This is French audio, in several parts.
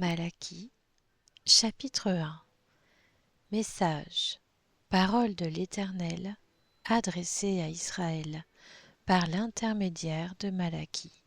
Malachie, chapitre 1. Message. Parole de l'Éternel, adressée à Israël, par l'intermédiaire de Malachie.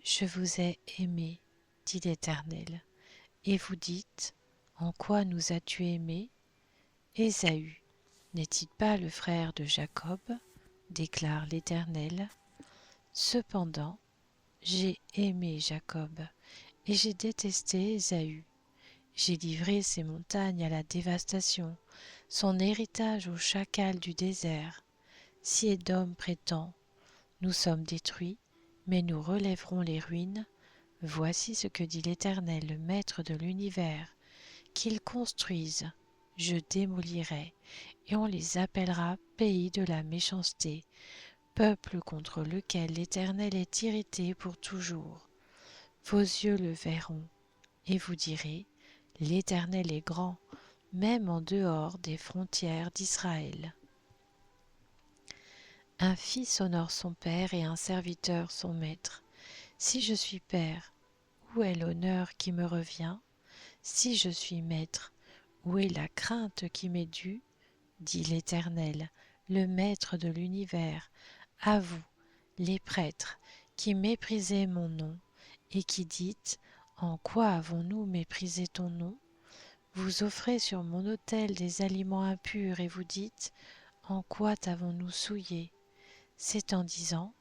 Je vous ai aimé, dit l'Éternel, et vous dites, en quoi nous as-tu aimés? Ésaü, n'est-il pas le frère de Jacob? Déclare l'Éternel. Cependant, j'ai aimé Jacob, et j'ai détesté Ésaü. J'ai livré ses montagnes à la dévastation, son héritage aux chacals du désert. Si Édom prétend, nous sommes détruits, mais nous relèverons les ruines, voici ce que dit l'Éternel, le Maître de l'univers. Qu'ils construisent, je démolirai, et on les appellera pays de la méchanceté, peuple contre lequel l'Éternel est irrité pour toujours. Vos yeux le verront, et vous direz, l'Éternel est grand, même en dehors des frontières d'Israël. Un fils honore son père et un serviteur son maître. Si je suis père, où est l'honneur qui me revient? Si je suis maître, où est la crainte qui m'est due? Dit l'Éternel, le Maître de l'univers, à vous, les prêtres, qui méprisez mon nom, et qui dites, en quoi avons-nous méprisé ton nom? Vous offrez sur mon autel des aliments impurs et vous dites, en quoi t'avons-nous souillé? C'est en disant,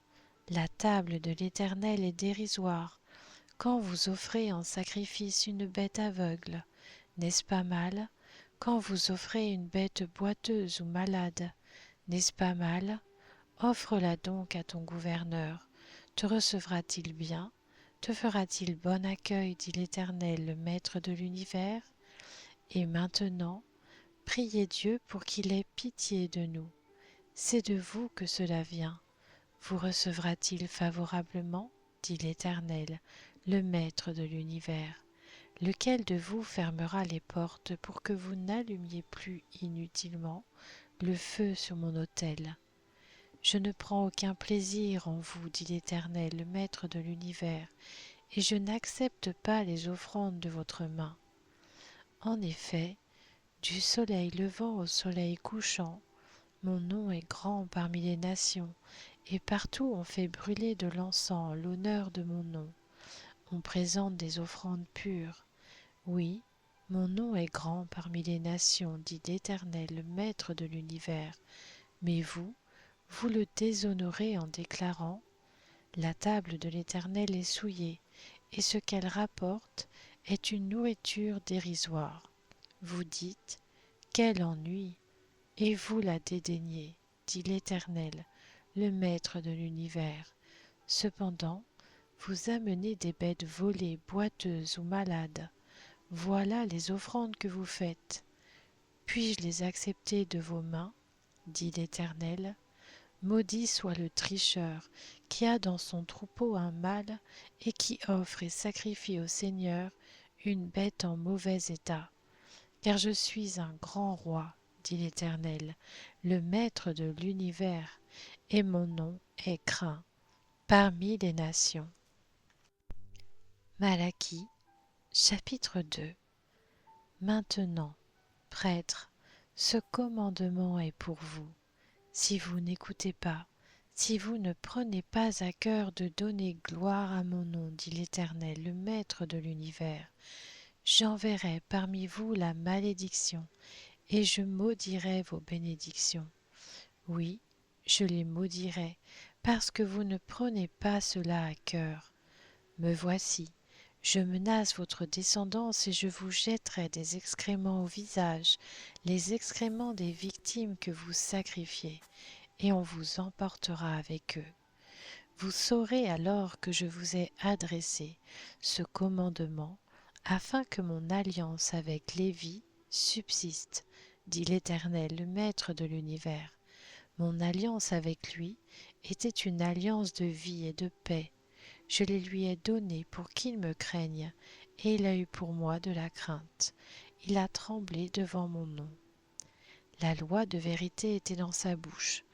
la table de l'Éternel est dérisoire, quand vous offrez en sacrifice une bête aveugle. N'est-ce pas mal? Quand vous offrez une bête boiteuse ou malade, n'est-ce pas mal? Offre-la donc à ton gouverneur. Te recevra-t-il bien? Te fera-t-il bon accueil, dit l'Éternel, le Maître de l'univers? Et maintenant, priez Dieu pour qu'il ait pitié de nous. C'est de vous que cela vient. Vous recevra-t-il favorablement, dit l'Éternel, le Maître de l'univers? Lequel de vous fermera les portes pour que vous n'allumiez plus inutilement le feu sur mon autel? Je ne prends aucun plaisir en vous, dit l'Éternel, le Maître de l'univers, et je n'accepte pas les offrandes de votre main. En effet, du soleil levant au soleil couchant, mon nom est grand parmi les nations, et partout on fait brûler de l'encens en l'honneur de mon nom. On présente des offrandes pures. Oui, mon nom est grand parmi les nations, dit l'Éternel, le Maître de l'univers. Mais vous, vous le déshonorez en déclarant, la table de l'Éternel est souillée, et ce qu'elle rapporte est une nourriture dérisoire. Vous dites, quel ennui! Et vous la dédaignez, dit l'Éternel, le Maître de l'univers. Cependant, vous amenez des bêtes volées, boiteuses ou malades. Voilà les offrandes que vous faites. Puis-je les accepter de vos mains, dit l'Éternel? Maudit soit le tricheur qui a dans son troupeau un mâle et qui offre et sacrifie au Seigneur une bête en mauvais état. Car je suis un grand roi, dit l'Éternel, le Maître de l'univers, et mon nom est craint parmi les nations. Malachie, chapitre 2. Maintenant, prêtres, ce commandement est pour vous. Si vous n'écoutez pas, si vous ne prenez pas à cœur de donner gloire à mon nom, dit l'Éternel, le Maître de l'univers, j'enverrai parmi vous la malédiction, et je maudirai vos bénédictions. Oui, je les maudirai, parce que vous ne prenez pas cela à cœur. Me voici, je menace votre descendance et je vous jetterai des excréments au visage, les excréments des victimes que vous sacrifiez, et on vous emportera avec eux. Vous saurez alors que je vous ai adressé ce commandement, afin que mon alliance avec Lévi subsiste, dit l'Éternel, le Maître de l'univers. Mon alliance avec lui était une alliance de vie et de paix. Je les lui ai donnés pour qu'il me craigne, et il a eu pour moi de la crainte. Il a tremblé devant mon nom. La loi de vérité était dans sa bouche.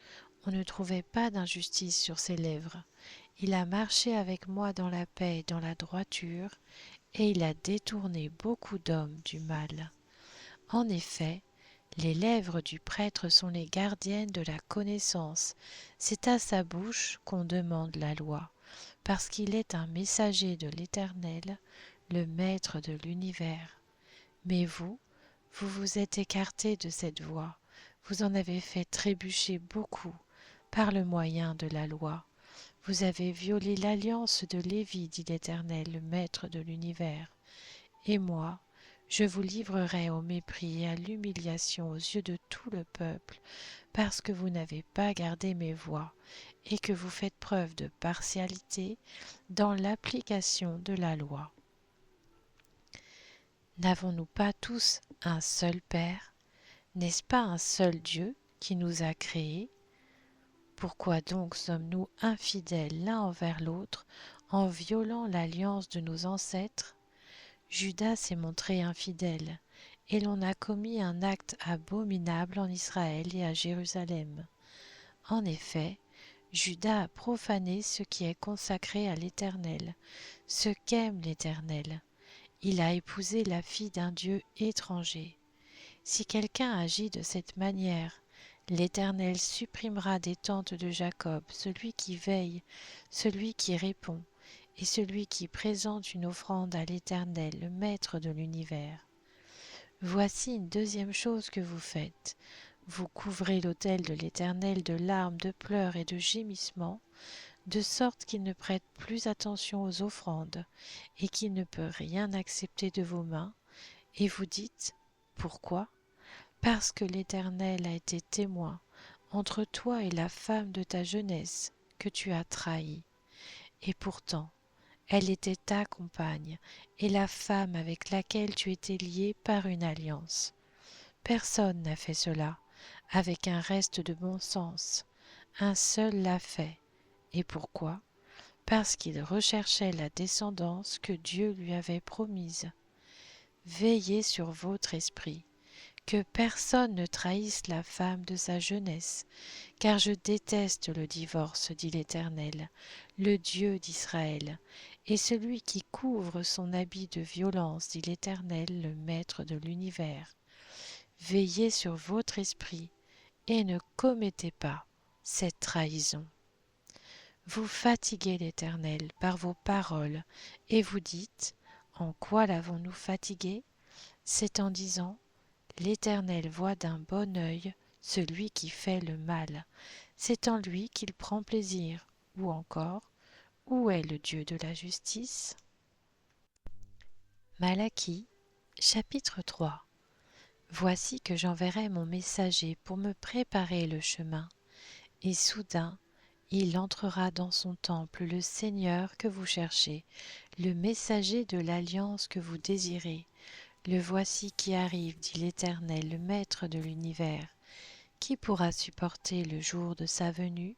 On ne trouvait pas d'injustice sur ses lèvres. Il a marché avec moi dans la paix et dans la droiture, et il a détourné beaucoup d'hommes du mal. En effet, les lèvres du prêtre sont les gardiennes de la connaissance. C'est à sa bouche qu'on demande la loi, parce qu'il est un messager de l'Éternel, le Maître de l'univers. Mais vous, vous vous êtes écartés de cette voie, vous en avez fait trébucher beaucoup par le moyen de la loi. Vous avez violé l'alliance de Lévi, dit l'Éternel, le Maître de l'univers. Et moi, je vous livrerai au mépris et à l'humiliation aux yeux de tout le peuple, parce que vous n'avez pas gardé mes voies et que vous faites preuve de partialité dans l'application de la loi. N'avons-nous pas tous un seul Père? N'est-ce pas un seul Dieu qui nous a créés? Pourquoi donc sommes-nous infidèles l'un envers l'autre en violant l'alliance de nos ancêtres? Judas s'est montré infidèle, et l'on a commis un acte abominable en Israël et à Jérusalem. En effet, Judas a profané ce qui est consacré à l'Éternel, ce qu'aime l'Éternel. Il a épousé la fille d'un Dieu étranger. Si quelqu'un agit de cette manière, l'Éternel supprimera des tentes de Jacob celui qui veille, celui qui répond, et celui qui présente une offrande à l'Éternel, le Maître de l'univers. Voici une deuxième chose que vous faites. Vous couvrez l'autel de l'Éternel de larmes, de pleurs et de gémissements, de sorte qu'il ne prête plus attention aux offrandes, et qu'il ne peut rien accepter de vos mains, et vous dites, pourquoi? Parce que l'Éternel a été témoin entre toi et la femme de ta jeunesse que tu as trahie. Et pourtant, elle était ta compagne et la femme avec laquelle tu étais lié par une alliance. Personne n'a fait cela avec un reste de bon sens. Un seul l'a fait. Et pourquoi? Parce qu'il recherchait la descendance que Dieu lui avait promise. Veillez sur votre esprit, que personne ne trahisse la femme de sa jeunesse, car je déteste le divorce, dit l'Éternel, le Dieu d'Israël, et celui qui couvre son habit de violence, dit l'Éternel, le Maître de l'univers. Veillez sur votre esprit, et ne commettez pas cette trahison. Vous fatiguez l'Éternel par vos paroles, et vous dites, en quoi l'avons-nous fatigué? C'est en disant, l'Éternel voit d'un bon œil celui qui fait le mal. C'est en lui qu'il prend plaisir. Ou encore, où est le Dieu de la justice? Malachie, chapitre 3. Voici que j'enverrai mon messager pour me préparer le chemin. Et soudain, il entrera dans son temple, le Seigneur que vous cherchez, le messager de l'alliance que vous désirez. Le voici qui arrive, dit l'Éternel, le Maître de l'univers. Qui pourra supporter le jour de sa venue?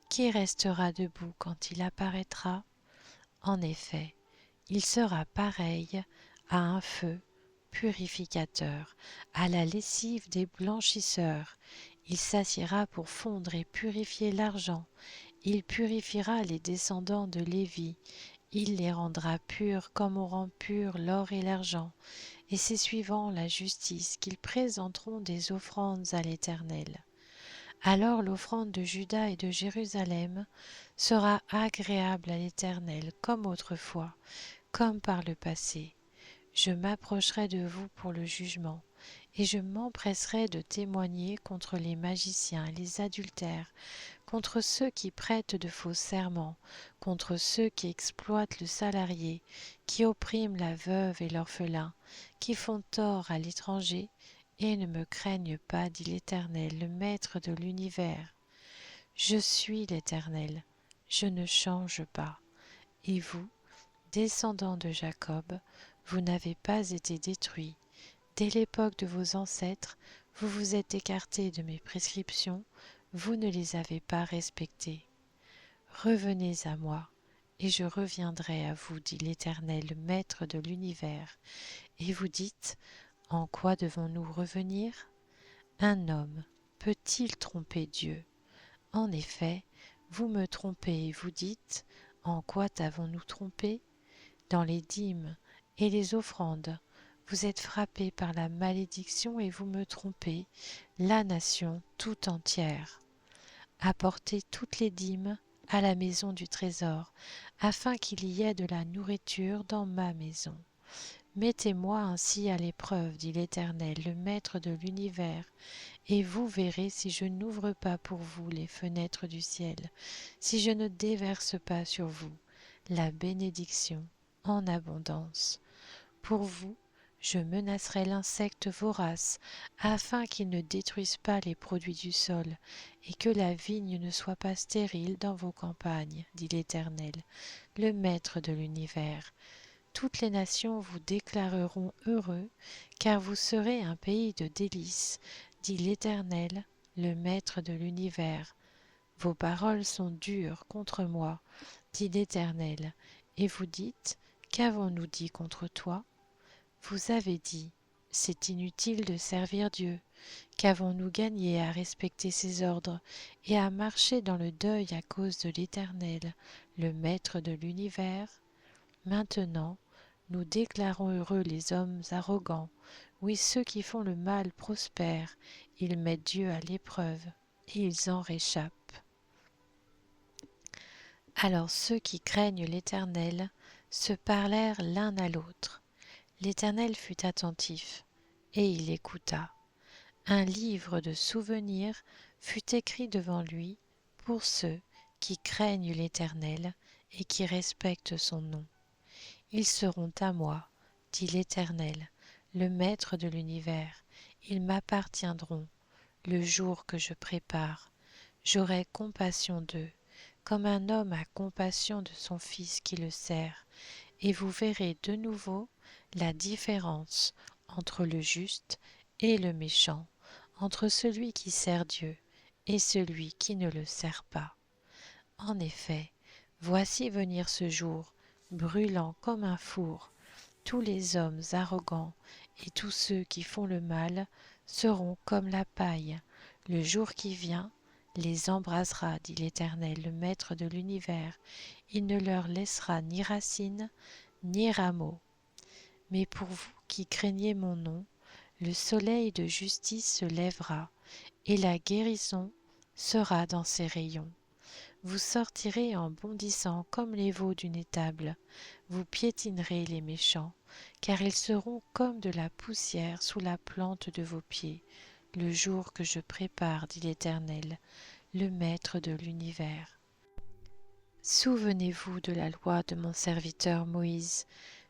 Qui restera debout quand il apparaîtra? En effet, il sera pareil à un feu purificateur, à la lessive des blanchisseurs. Il s'assiera pour fondre et purifier l'argent. Il purifiera les descendants de Lévi. Il les rendra purs comme on rend pur l'or et l'argent. Et c'est suivant la justice qu'ils présenteront des offrandes à l'Éternel. Alors l'offrande de Juda et de Jérusalem sera agréable à l'Éternel comme autrefois, comme par le passé. Je m'approcherai de vous pour le jugement, et je m'empresserai de témoigner contre les magiciens et les adultères, contre ceux qui prêtent de faux serments, contre ceux qui exploitent le salarié, qui oppriment la veuve et l'orphelin, qui font tort à l'étranger, et ne me craignent pas, dit l'Éternel, le Maître de l'univers. Je suis l'Éternel, je ne change pas. Et vous, descendants de Jacob, vous n'avez pas été détruits. Dès l'époque de vos ancêtres, vous vous êtes écartés de mes prescriptions, vous ne les avez pas respectées. Revenez à moi, et je reviendrai à vous, dit l'Éternel, le Maître de l'univers. Et vous dites, en quoi devons-nous revenir? Un homme peut-il tromper Dieu? En effet, Vous me trompez, vous dites, en quoi t'avons-nous trompé? Dans les dîmes et les offrandes, vous êtes frappés par la malédiction et vous me trompez, la nation tout entière. Apportez toutes les dîmes à la maison du trésor, afin qu'il y ait de la nourriture dans ma maison. Mettez-moi ainsi à l'épreuve, dit l'Éternel, le Maître de l'univers, et vous verrez si je n'ouvre pas pour vous les fenêtres du ciel, si je ne déverse pas sur vous la bénédiction en abondance. Pour vous, je menacerai l'insecte vorace, afin qu'il ne détruise pas les produits du sol, et que la vigne ne soit pas stérile dans vos campagnes, dit l'Éternel, le Maître de l'univers. Toutes les nations vous déclareront heureux, car vous serez un pays de délices, dit l'Éternel, le Maître de l'univers. Vos paroles sont dures contre moi, dit l'Éternel, et vous dites, qu'avons-nous dit contre toi? Vous avez dit, c'est inutile de servir Dieu. Qu'avons-nous gagné à respecter ses ordres et à marcher dans le deuil à cause de l'Éternel, le Maître de l'univers? Maintenant, nous déclarons heureux les hommes arrogants. Oui, ceux qui font le mal prospèrent. Ils mettent Dieu à l'épreuve et ils en réchappent. Alors ceux qui craignent l'Éternel se parlèrent l'un à l'autre. L'Éternel fut attentif, et il écouta. Un livre de souvenirs fut écrit devant lui pour ceux qui craignent l'Éternel et qui respectent son nom. Ils seront à moi, dit l'Éternel, le Maître de l'univers. Ils m'appartiendront le jour que je prépare. J'aurai compassion d'eux, comme un homme a compassion de son fils qui le sert, et vous verrez de nouveau la différence entre le juste et le méchant, entre celui qui sert Dieu et celui qui ne le sert pas. En effet, voici venir ce jour, brûlant comme un four. Tous les hommes arrogants et tous ceux qui font le mal seront comme la paille. Le jour qui vient les embrasera, dit l'Éternel, le Maître de l'univers. Il ne leur laissera ni racines, ni rameaux. Mais pour vous qui craignez mon nom, le soleil de justice se lèvera, et la guérison sera dans ses rayons. Vous sortirez en bondissant comme les veaux d'une étable, vous piétinerez les méchants, car ils seront comme de la poussière sous la plante de vos pieds, le jour que je prépare, dit l'Éternel, le Maître de l'univers. Souvenez-vous de la loi de mon serviteur Moïse.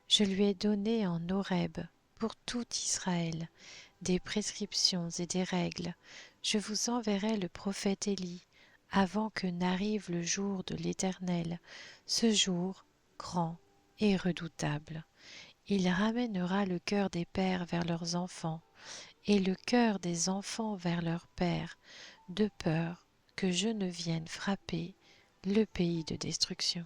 Je lui ai donné en Horeb, pour tout Israël, des prescriptions et des règles. Je vous enverrai le prophète Élie, avant que n'arrive le jour de l'Éternel, ce jour grand et redoutable. Il ramènera le cœur des pères vers leurs enfants, et le cœur des enfants vers leurs pères, de peur que je ne vienne frapper le pays de destruction.